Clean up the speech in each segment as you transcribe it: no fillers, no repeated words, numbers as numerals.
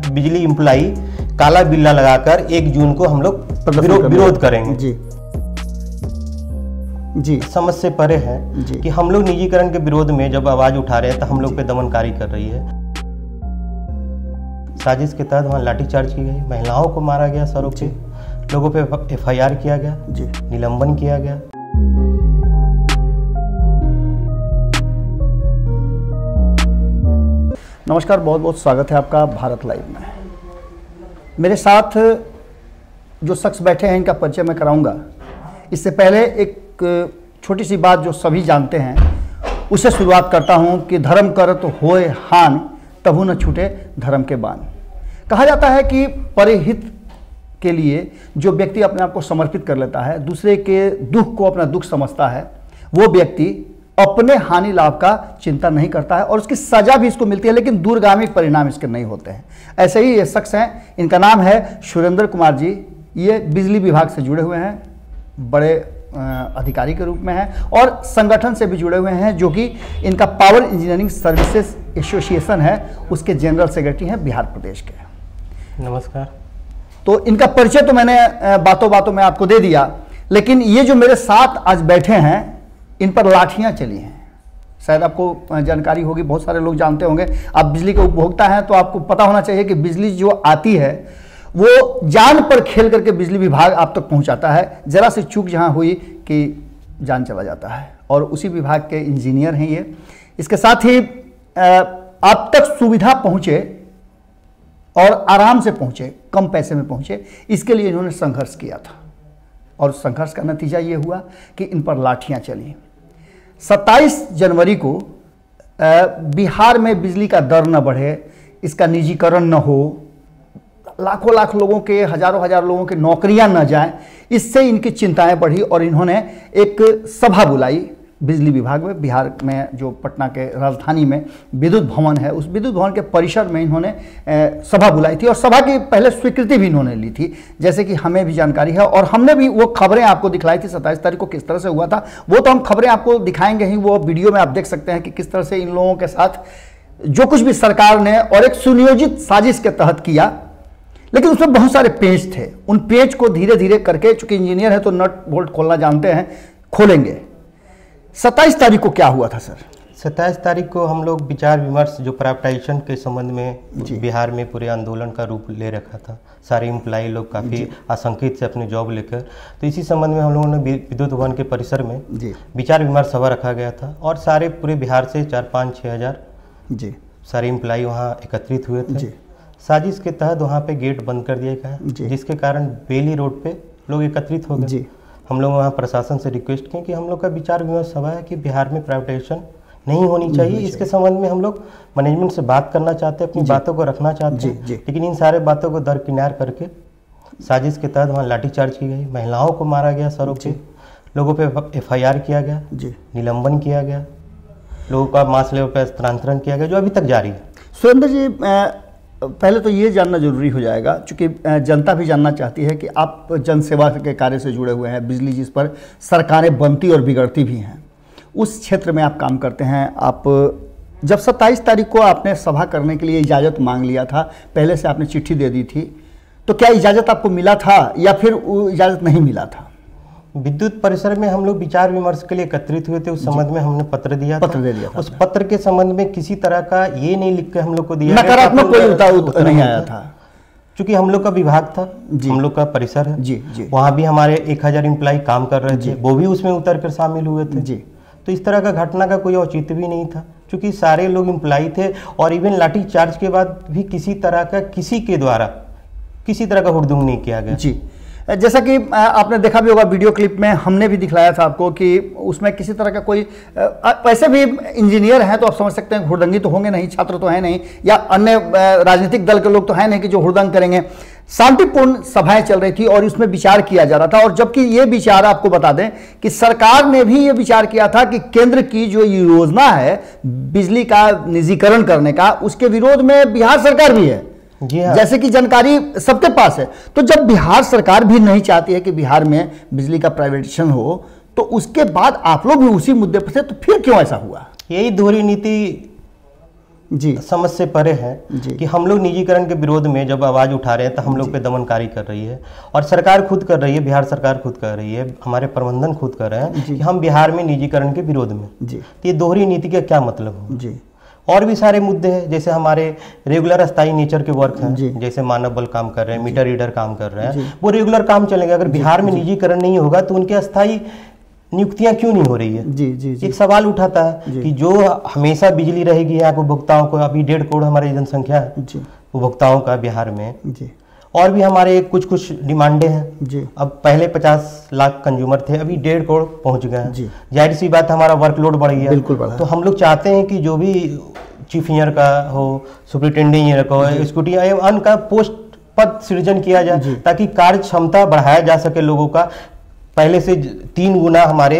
बिजली एम्प्लाई काला बिल्ला लगाकर 1 जून को हम लोग विरोध करेंगे। जी जी, समझ से परे है कि हम लोग निजीकरण के विरोध में जब आवाज उठा रहे हैं तो हम लोग पे दमनकारी कर रही है। साजिश के तहत वहाँ लाठीचार्ज की गई, महिलाओं को मारा गया, सरों पे लोगों पे FIR किया गया, निलंबन किया गया। नमस्कार, बहुत बहुत स्वागत है आपका भारत लाइव में। मेरे साथ जो शख्स बैठे हैं इनका परिचय मैं कराऊंगा। इससे पहले एक छोटी सी बात जो सभी जानते हैं उससे शुरुआत करता हूं कि धर्म करत होए हान तबु न छूटे धर्म के बान। कहा जाता है कि परहित के लिए जो व्यक्ति अपने आप को समर्पित कर लेता है, दूसरे के दुख को अपना दुख समझता है, वो व्यक्ति अपने हानि लाभ का चिंता नहीं करता है और उसकी सजा भी इसको मिलती है, लेकिन दूरगामी परिणाम इसके नहीं होते हैं। ऐसे ही ये शख्स हैं, इनका नाम है सुरेंद्र कुमार जी। ये बिजली विभाग से जुड़े हुए हैं, बड़े अधिकारी के रूप में हैं और संगठन से भी जुड़े हुए हैं जो कि इनका पावर इंजीनियरिंग सर्विसेज एसोसिएशन है, उसके जनरल सेक्रेटरी हैं बिहार प्रदेश के। नमस्कार। तो इनका परिचय तो मैंने बातों बातों में आपको दे दिया, लेकिन ये जो मेरे साथ आज बैठे हैं इन पर लाठियां चली हैं। शायद आपको जानकारी होगी, बहुत सारे लोग जानते होंगे। आप बिजली के उपभोक्ता हैं तो आपको पता होना चाहिए कि बिजली जो आती है वो जान पर खेल करके बिजली विभाग आप तक पहुंचाता है। जरा सी चूक जहां हुई कि जान चला जाता है, और उसी विभाग के इंजीनियर हैं ये। इसके साथ ही आप तक सुविधा पहुंचे और आराम से पहुंचे, कम पैसे में पहुंचे, इसके लिए इन्होंने संघर्ष किया था और संघर्ष का नतीजा ये हुआ कि इन पर लाठियां चली। 27 जनवरी को बिहार में बिजली का दर न बढ़े, इसका निजीकरण न हो, लाखों लाख लोगों के, हजारों हजार लोगों के नौकरियां न जाएं, इससे इनकी चिंताएं बढ़ी और इन्होंने एक सभा बुलाई बिजली विभाग में। बिहार में जो पटना के राजधानी में विद्युत भवन है, उस विद्युत भवन के परिसर में इन्होंने सभा बुलाई थी और सभा की पहले स्वीकृति भी इन्होंने ली थी, जैसे कि हमें भी जानकारी है और हमने भी वो खबरें आपको दिखलाई थी 27 तारीख को किस तरह से हुआ था। वो तो हम खबरें आपको दिखाएंगे ही, वो वीडियो में आप देख सकते हैं कि किस तरह से इन लोगों के साथ जो कुछ भी सरकार ने और एक सुनियोजित साजिश के तहत किया। लेकिन उसमें बहुत सारे पेच थे, उन पेच को धीरे धीरे करके, चूंकि इंजीनियर है तो नट बोल्ट खोलना जानते हैं, खोलेंगे। 27 तारीख को क्या हुआ था सर? 27 तारीख को हम लोग विचार विमर्श जो प्राइवेटाइजेशन के संबंध में बिहार में पूरे आंदोलन का रूप ले रखा था। सारे एम्प्लॉई लोग काफ़ी आशंकित से अपने जॉब लेकर, तो इसी संबंध में हम लोगों ने विद्युत भवन के परिसर में विचार विमर्श सभा रखा गया था और सारे पूरे बिहार से 4-5-6 हज़ार सारे एम्प्लॉई वहाँ एकत्रित हुए थे। साजिश के तहत वहाँ पे गेट बंद कर दिया गया, जिसके कारण बेली रोड पे लोग एकत्रित हो गए। हम लोग वहाँ प्रशासन से रिक्वेस्ट किए कि हम लोग का विचार विमर्श सभा है कि बिहार में प्राइवेटाइजेशन नहीं होनी चाहिए, इसके संबंध में हम लोग मैनेजमेंट से बात करना चाहते हैं, अपनी बातों को रखना चाहते हैं। लेकिन इन सारे बातों को दरकिनार करके साजिश के तहत वहाँ लाठीचार्ज की गई, महिलाओं को मारा गया, सरों पे लोगों पे FIR किया गया, निलंबन किया गया, लोगों का मास लेवल पर स्थानांतरण किया गया, जो अभी तक जारी है। सुरेंद्र जी, पहले तो ये जानना जरूरी हो जाएगा, क्योंकि जनता भी जानना चाहती है कि आप जनसेवा के कार्य से जुड़े हुए हैं, बिजली जिस पर सरकारें बनती और बिगड़ती भी हैं, उस क्षेत्र में आप काम करते हैं। आप जब 27 तारीख को आपने सभा करने के लिए इजाज़त मांग लिया था, पहले से आपने चिट्ठी दे दी थी, तो क्या इजाज़त आपको मिला था या फिर वो इजाज़त नहीं मिला था? विद्युत परिसर में हम लोग विचार विमर्श के लिए एकत्रित हुए थे, उस संबंध में हमने पत्र दिया था। उस पत्र के संबंध में किसी तरह का ये नहीं लिख के हम लोग को दिया, नकारात्मक कोई उत्तर नहीं आया था, क्योंकि हम लोग का विभाग था, हम लोग का परिसर है, वहाँ भी हमारे 1000 एम्प्लॉई काम कर रहे थे, वो भी उसमें उतर कर शामिल हुए थे। तो इस तरह का घटना का कोई औचित्य भी नहीं था, क्योंकि सारे लोग एम्प्लॉई थे और इवन लाठी चार्ज के बाद भी किसी तरह का किसी के द्वारा किसी तरह का हुड़दंग नहीं किया गया। जैसा कि आपने देखा भी होगा वीडियो क्लिप में, हमने भी दिखलाया था आपको कि उसमें किसी तरह का कोई, वैसे भी इंजीनियर हैं तो आप समझ सकते हैं हुड़दंगी तो होंगे नहीं, छात्र तो है नहीं, या अन्य राजनीतिक दल के लोग तो है नहीं कि जो हुड़दंग करेंगे। शांतिपूर्ण सभाएं चल रही थी और उसमें विचार किया जा रहा था। और जबकि ये विचार, आपको बता दें कि सरकार ने भी ये विचार किया था कि केंद्र की जो योजना है बिजली का निजीकरण करने का, उसके विरोध में बिहार सरकार भी है, जैसे कि जानकारी सबके पास है। तो जब बिहार सरकार भी नहीं चाहती है कि बिहार में बिजली का प्राइवेटाइजेशन हो, तो उसके बाद आप लोग भी उसी मुद्दे पर थे, तो फिर क्यों ऐसा हुआ? यही दोहरी नीति जी समझ से परे है कि हम लोग निजीकरण के विरोध में जब आवाज उठा रहे हैं तो हम लोग पे दमनकारी कर रही है, और सरकार खुद कर रही है, बिहार सरकार खुद कर रही है, हमारे प्रबंधन खुद कर रहे हैं कि हम बिहार में निजीकरण के विरोध में। तो ये दोहरी नीति का क्या मतलब हो? और भी सारे मुद्दे हैं, जैसे हमारे रेगुलर अस्थायी नेचर के वर्क हैं, जैसे मानव बल काम कर रहे हैं, मीटर रीडर काम कर रहे हैं, वो रेगुलर काम चलेंगे। अगर बिहार में निजीकरण नहीं होगा तो उनके अस्थायी नियुक्तियां क्यों नहीं हो रही है? एक सवाल उठाता है कि जो हमेशा बिजली रहेगी यहाँ के उपभोक्ताओं को, अभी 1.5 करोड़ हमारी जनसंख्या है उपभोक्ताओं का बिहार में, और भी हमारे कुछ डिमांडें हैं। अब पहले 50 लाख कंज्यूमर थे, अभी 1.5 करोड़ पहुंच गए हैं। जाहिर सी बात हमारा वर्कलोड बढ़ गया, बिल्कुल बढ़ा। तो हम लोग चाहते हैं कि जो भी चीफ इंजीनियर का हो, सुपरिटेंडेंट इंजीनियर का हो, एक्जीक्यूटिव एवं अन्य का पोस्ट पद सृजन किया जाए ताकि कार्य क्षमता बढ़ाया जा सके लोगों का। पहले से 3 गुना हमारे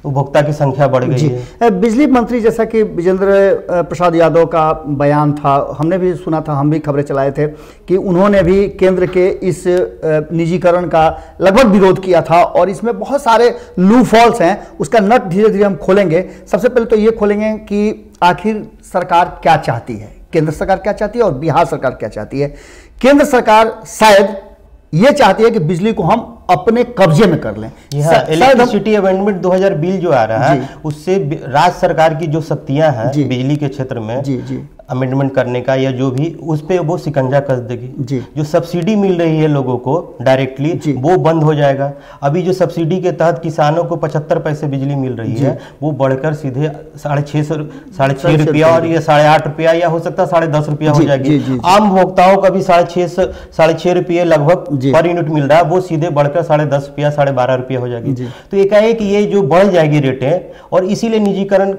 उपभोक्ता की संख्या बढ़ गई है। बिजली मंत्री जैसा कि विजेंद्र प्रसाद यादव का बयान था, हमने भी सुना था, हम भी खबरें चलाए थे कि उन्होंने भी केंद्र के इस निजीकरण का लगभग विरोध किया था, और इसमें बहुत सारे लू फॉल्स हैं। उसका नट धीरे धीरे हम खोलेंगे। सबसे पहले तो ये खोलेंगे कि आखिर सरकार क्या चाहती है, केंद्र सरकार क्या चाहती है और बिहार सरकार क्या चाहती है। केंद्र सरकार शायद ये चाहती है कि बिजली को हम अपने कब्जे में कर लें। इलेक्ट्रिसिटी अमेंडमेंट 2000 बिल जो आ रहा है उससे राज्य सरकार की जो शक्तियां हैं बिजली के क्षेत्र में अमेंडमेंट करने का या जो भी, उस पे वो शिकंजा कस देगी। जो सब्सिडी मिल रही है लोगों को डायरेक्टली वो बंद हो जाएगा। अभी जो सब्सिडी के तहत किसानों को 75 पैसे बिजली मिल रही है वो बढ़कर सीधे 6.5 रुपया और ये 8.5 रुपया या हो सकता है 10.5 रुपया हो जाएगी। आम उपभोक्ताओं का भी 6.5 रुपये लगभग पर यूनिट मिल रहा है, वो सीधे बढ़कर 10.5 रुपया 12.5 रुपया हो जाएगी। तो ये कहे कि ये जो बढ़ जाएगी रेटें, और इसीलिए निजीकरण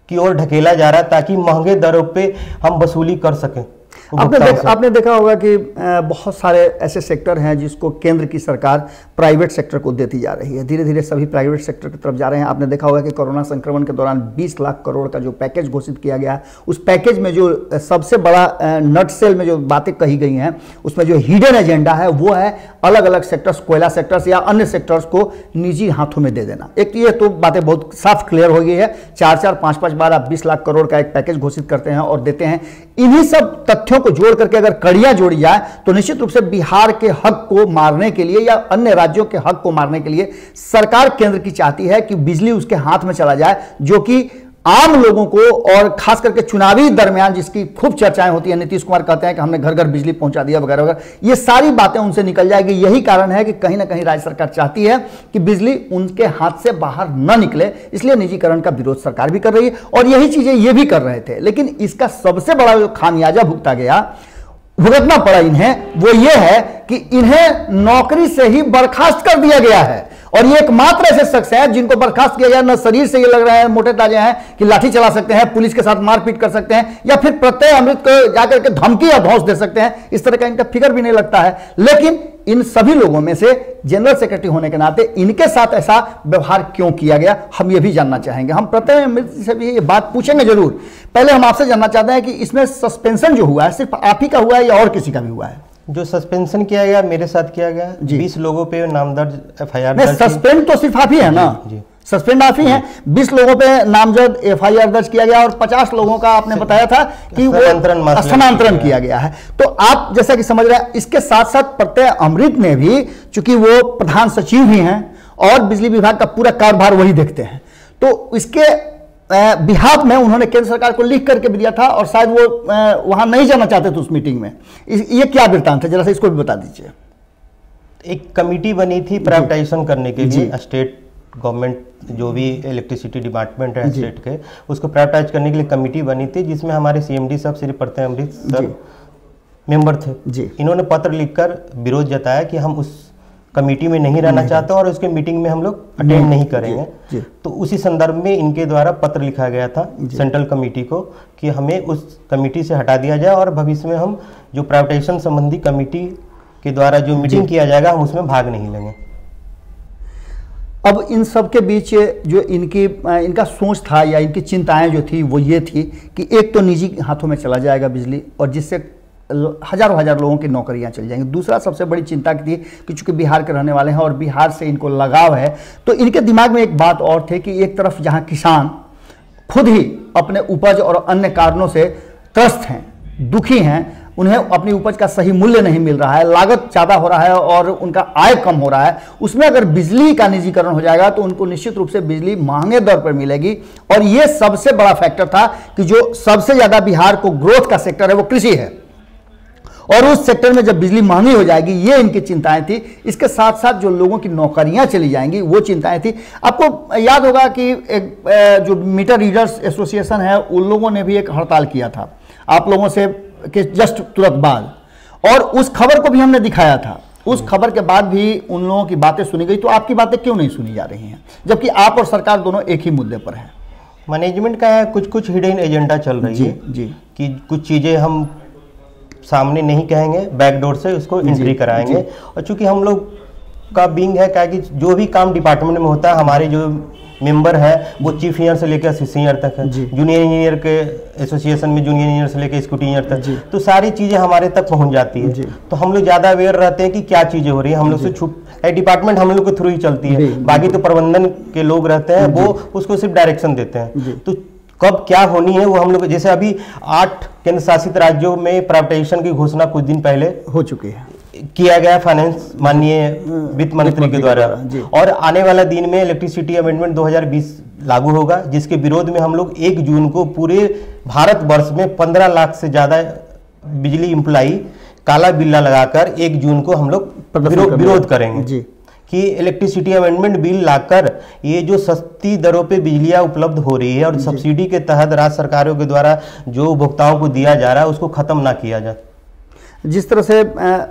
की ओर ढकेला जा रहा है ताकि महंगे दरों पे हम वसूली कर सकें। आपने देखा होगा कि बहुत सारे ऐसे सेक्टर हैं जिसको केंद्र की सरकार प्राइवेट सेक्टर को देती जा रही है। धीरे धीरे सभी प्राइवेट सेक्टर की तरफ जा रहे हैं। आपने देखा होगा कि कोरोना संक्रमण के दौरान 20 लाख करोड़ का जो पैकेज घोषित किया गया, उस पैकेज में जो सबसे बड़ा नट सेल में जो बातें कही गई हैं, उसमें जो हिडन एजेंडा है वो है अलग अलग सेक्टर्स, कोयला सेक्टर्स या अन्य सेक्टर्स को निजी हाथों में दे देना। एक ये तो बातें बहुत साफ क्लियर हो गई है। 4-4, 5-5 बार आप 20 लाख करोड़ का एक पैकेज घोषित करते हैं और देते हैं। इन्हीं सब तथ्यों को जोड़ करके अगर कड़ियां जोड़ी जाए तो निश्चित रूप से बिहार के हक को मारने के लिए या अन्य राज्यों के हक को मारने के लिए सरकार केंद्र की चाहती है कि बिजली उसके हाथ में चला जाए, जो कि आम लोगों को और खास करके चुनावी दरमियान जिसकी खूब चर्चाएं होती हैं, नीतीश कुमार कहते हैं कि हमने घर घर बिजली पहुंचा दिया वगैरह वगैरह, ये सारी बातें उनसे निकल जाएगी। यही कारण है कि कहीं ना कहीं राज्य सरकार चाहती है कि बिजली उनके हाथ से बाहर न निकले, इसलिए निजीकरण का विरोध सरकार भी कर रही है और यही चीजें ये भी कर रहे थे। लेकिन इसका सबसे बड़ा जो खामियाजा भुगतना पड़ा इन्हें, वो ये है कि इन्हें नौकरी से ही बर्खास्त कर दिया गया है। और ये एकमात्र ऐसे शख्स हैं जिनको बर्खास्त किया गया, न शरीर से ये लग रहे हैं मोटे ताजे हैं कि लाठी चला सकते हैं, पुलिस के साथ मारपीट कर सकते हैं, या फिर प्रत्यय अमृत को जाकर के धमकी या धौंस दे सकते हैं। इस तरह का इनका फिगर भी नहीं लगता है। लेकिन इन सभी लोगों में से जनरल सेक्रेटरी होने के नाते इनके साथ ऐसा व्यवहार क्यों किया गया, हम ये भी जानना चाहेंगे। हम प्रत्यय अमृत से भी ये बात पूछेंगे जरूर। पहले हम आपसे जानना चाहते हैं कि इसमें सस्पेंशन जो हुआ है सिर्फ आप ही का हुआ है या और किसी का भी हुआ है? जो सस्पेंशन किया गया मेरे साथ किया गया, 20 लोगों पे नाम दर्ज FIR सस्पेंड तो सिर्फ आप ही है ना? जी। सस्पेंड आप ही हैं। 20 लोगों पे नामजद FIR दर्ज किया गया और 50 लोगों का आपने बताया था कि वो स्थानांतरण किया गया है। तो आप जैसा कि समझ रहे हैं, इसके साथ साथ प्रत्यय अमृत ने भी, चूंकि वो प्रधान सचिव भी हैं और बिजली विभाग का पूरा कारोबार वही देखते हैं, तो इसके बिहाफ में उन्होंने केंद्र सरकार को लिख करके भी दिया था और शायद वो वहां नहीं जाना चाहते थे उस मीटिंग में। ये क्या वृत्तांत है, जरा सा इसको भी बता दीजिए। एक कमिटी बनी थी प्राइवेटाइजेशन करने के लिए, स्टेट गवर्नमेंट जो भी इलेक्ट्रिसिटी डिपार्टमेंट है स्टेट के, उसको प्राइवेटाइज करने के लिए कमिटी बनी थी, जिसमें हमारे CMD साहब श्री प्रत्यय अमृत सर मेंबर थे। इन्होंने पत्र लिखकर विरोध जताया कि हम उस कमेटी में नहीं रहना चाहते और उसके मीटिंग में हम लोग अटेंड नहीं करेंगे। तो उसी संदर्भ में इनके द्वारा पत्र लिखा गया था सेंट्रल कमेटी को कि हमें उस कमेटी से हटा दिया जाए और भविष्य में हम जो प्राइवेटाइजेशन संबंधी कमेटी के द्वारा जो मीटिंग किया जाएगा हम उसमें भाग नहीं लेंगे। अब इन सब के बीच जो इनका सोच था या इनकी चिंताएं जो थी वो ये थी कि एक तो निजी हाथों में चला जाएगा बिजली और जिससे हजारों हजार लोगों की नौकरियां चल जाएंगी। दूसरा सबसे बड़ी चिंता की थी कि चूंकि बिहार के रहने वाले हैं और बिहार से इनको लगाव है, तो इनके दिमाग में एक बात और थी कि एक तरफ जहां किसान खुद ही अपने उपज और अन्य कारणों से त्रस्त हैं, दुखी हैं, उन्हें अपनी उपज का सही मूल्य नहीं मिल रहा है, लागत ज़्यादा हो रहा है और उनका आय कम हो रहा है, उसमें अगर बिजली का निजीकरण हो जाएगा तो उनको निश्चित रूप से बिजली महंगे दर पर मिलेगी। और ये सबसे बड़ा फैक्टर था कि जो सबसे ज़्यादा बिहार को ग्रोथ का सेक्टर है वो कृषि है, और उस सेक्टर में जब बिजली महंगी हो जाएगी, ये इनकी चिंताएं थी। इसके साथ साथ जो लोगों की नौकरियां चली जाएंगी वो चिंताएं थी। आपको याद होगा कि एक जो मीटर रीडर्स एसोसिएशन है उन लोगों ने भी एक हड़ताल किया था आप लोगों से कि जस्ट तुरंत बाद, और उस खबर को भी हमने दिखाया था। उस खबर के बाद भी उन लोगों की बातें सुनी गई, तो आपकी बातें क्यों नहीं सुनी जा रही हैं, जबकि आप और सरकार दोनों एक ही मुद्दे पर हैं? मैनेजमेंट का है कुछ हिडन एजेंडा चल रही है जी कि कुछ चीज़ें हम सामने नहीं कहेंगे, बैकडोर से उसको एंट्री कराएंगे। और चूंकि हम लोग का बिंग है क्या कि जो भी काम डिपार्टमेंट में होता है, हमारे जो मेंबर है वो चीफ इंजीनियर से लेकर सीनियर तक है, जूनियर इंजीनियर के एसोसिएशन में जूनियर इंजीनियर से लेकर एक्जीक्यूटिव इंजीनियर तक, तो सारी चीज़ें हमारे तक पहुंच जाती है। तो हम लोग ज़्यादा अवेयर रहते हैं कि क्या चीज़ें हो रही है, हम लोग से छुप डिपार्टमेंट हम लोग के थ्रू ही चलती है, बाकी तो प्रबंधन के लोग रहते हैं, वो उसको सिर्फ डायरेक्शन देते हैं। तो कब क्या होनी है वो हम लोग, जैसे अभी 8 केंद्र शासित राज्यों में प्राइवेटाइजेशन की घोषणा कुछ दिन पहले हो चुकी है, किया गया फाइनेंस माननीय वित्त मंत्री के द्वारा, और आने वाला दिन में इलेक्ट्रिसिटी अमेंडमेंट 2020 लागू होगा, जिसके विरोध में हम लोग 1 जून को पूरे भारतवर्ष में 15 लाख से ज़्यादा बिजली एम्प्लॉई काला बिल्ला लगाकर 1 जून को हम लोग विरोध करेंगे कि इलेक्ट्रिसिटी अमेंडमेंट बिल लाकर ये जो सस्ती दरों पे बिजलियाँ उपलब्ध हो रही है और सब्सिडी के तहत राज्य सरकारों के द्वारा जो उपभोक्ताओं को दिया जा रहा है उसको खत्म ना किया जाए। जिस तरह से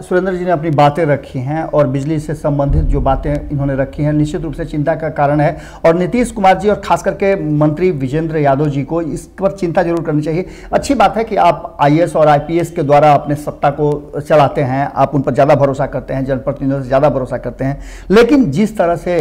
सुरेंद्र जी ने अपनी बातें रखी हैं और बिजली से संबंधित जो बातें इन्होंने रखी हैं, निश्चित रूप से चिंता का कारण है। और नीतीश कुमार जी और खास करके मंत्री विजेंद्र यादव जी को इस पर चिंता जरूर करनी चाहिए। अच्छी बात है कि आप IAS और IPS के द्वारा अपने सत्ता को चलाते हैं, आप उन पर ज़्यादा भरोसा करते हैं, जनप्रतिनिधियों से ज़्यादा भरोसा करते हैं, लेकिन जिस तरह से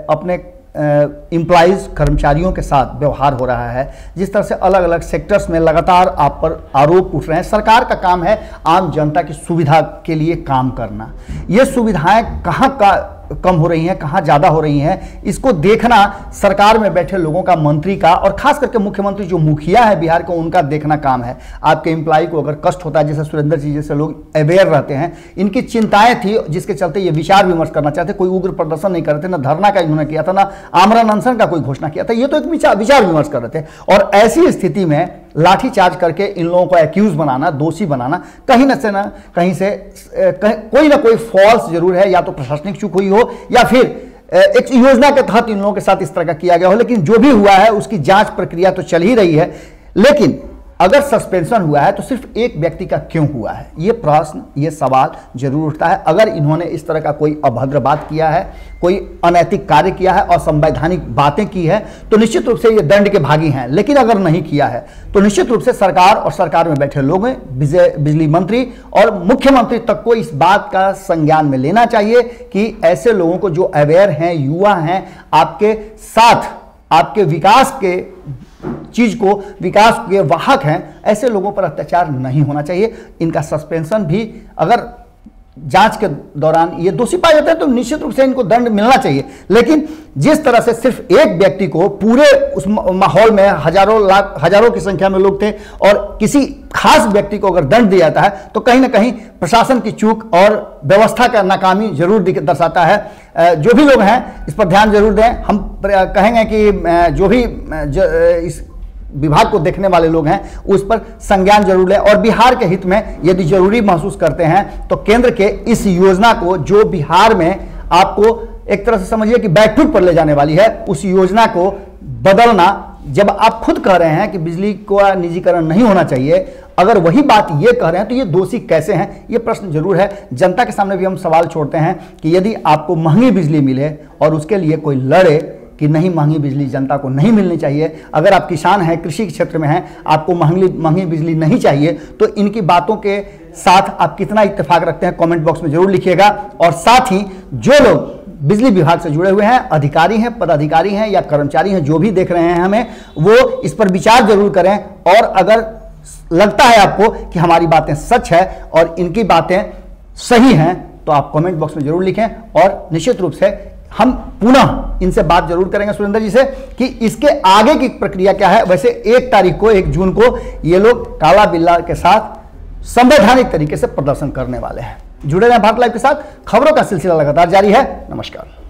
अपने एम्प्लॉइज कर्मचारियों के साथ व्यवहार हो रहा है, जिस तरह से अलग अलग सेक्टर्स में लगातार आप पर आरोप उठ रहे हैं, सरकार का काम है आम जनता की सुविधा के लिए काम करना। ये सुविधाएं कहाँ का कम हो रही हैं, कहाँ ज़्यादा हो रही हैं, इसको देखना सरकार में बैठे लोगों का, मंत्री का, और खास करके मुख्यमंत्री जो मुखिया है बिहार को, उनका देखना काम है। आपके एम्प्लॉय को अगर कष्ट होता है, जैसे सुरेंद्र जी जैसे लोग अवेयर रहते हैं, इनकी चिंताएं थी जिसके चलते ये विचार विमर्श करना चाहते, कोई उग्र प्रदर्शन नहीं कर रहे थे, ना धरना का इन्होंने किया था, ना आमरण अनशन का कोई घोषणा किया था, ये तो एक विचार विमर्श कर रहे थे। और ऐसी स्थिति में लाठीचार्ज करके इन लोगों को एक्यूज बनाना, दोषी बनाना, कहीं कहीं से कोई ना कोई फॉल्स जरूर है, या तो प्रशासनिक चूक हुई हो या फिर एक योजना के तहत इन लोगों के साथ इस तरह का किया गया हो। लेकिन जो भी हुआ है उसकी जांच प्रक्रिया तो चल ही रही है, लेकिन अगर सस्पेंशन हुआ है तो सिर्फ एक व्यक्ति का क्यों हुआ है, ये प्रश्न, ये सवाल जरूर उठता है। अगर इन्होंने इस तरह का कोई अभद्र बात किया है, कोई अनैतिक कार्य किया है, असंवैधानिक बातें की है, तो निश्चित रूप से ये दंड के भागी हैं। लेकिन अगर नहीं किया है तो निश्चित रूप से सरकार और सरकार में बैठे लोग, बिजली मंत्री और मुख्यमंत्री तक को इस बात का संज्ञान में लेना चाहिए कि ऐसे लोगों को जो अवेयर हैं, युवा हैं, आपके साथ, आपके विकास के चीज को, विकास के वाहक हैं, ऐसे लोगों पर अत्याचार नहीं होना चाहिए। इनका सस्पेंशन भी अगर जांच के दौरान ये दोषी पाए जाते हैं तो निश्चित रूप से इनको दंड मिलना चाहिए। लेकिन जिस तरह से सिर्फ एक व्यक्ति को, पूरे उस माहौल में हजारों की संख्या में लोग थे और किसी खास व्यक्ति को अगर दंड दिया जाता है तो कहीं ना कहीं प्रशासन की चूक और व्यवस्था का नाकामी जरूर दर्शाता है। जो भी लोग हैं इस पर ध्यान जरूर दें। हम कहेंगे कि जो भी इस विभाग को देखने वाले लोग हैं उस पर संज्ञान जरूर लें, और बिहार के हित में यदि जरूरी महसूस करते हैं तो केंद्र के इस योजना को, जो बिहार में आपको एक तरह से समझिए कि बैकफुट पर ले जाने वाली है, उस योजना को बदलना। जब आप खुद कह रहे हैं कि बिजली का निजीकरण नहीं होना चाहिए, अगर वही बात ये कह रहे हैं तो ये दोषी कैसे हैं, ये प्रश्न जरूर है। जनता के सामने भी हम सवाल छोड़ते हैं कि यदि आपको महंगी बिजली मिले और उसके लिए कोई लड़े कि नहीं, महंगी बिजली जनता को नहीं मिलनी चाहिए, अगर आप किसान हैं, कृषि के क्षेत्र में हैं, आपको महंगी बिजली नहीं चाहिए, तो इनकी बातों के साथ आप कितना इत्तेफाक रखते हैं कमेंट बॉक्स में जरूर लिखिएगा। और साथ ही जो लोग बिजली विभाग से जुड़े हुए हैं, अधिकारी हैं, पदाधिकारी हैं या कर्मचारी हैं, जो भी देख रहे हैं हमें, वो इस पर विचार जरूर करें। और अगर लगता है आपको कि हमारी बातें सच है और इनकी बातें सही हैं तो आप कमेंट बॉक्स में जरूर लिखें और निश्चित रूप से हम पुनः इनसे बात जरूर करेंगे सुरेंद्र जी से कि इसके आगे की प्रक्रिया क्या है। वैसे 1 जून को ये लोग काला बिल्ला के साथ संवैधानिक तरीके से प्रदर्शन करने वाले हैं। जुड़े रहें भारत लाइव के साथ, खबरों का सिलसिला लगातार जारी है। नमस्कार।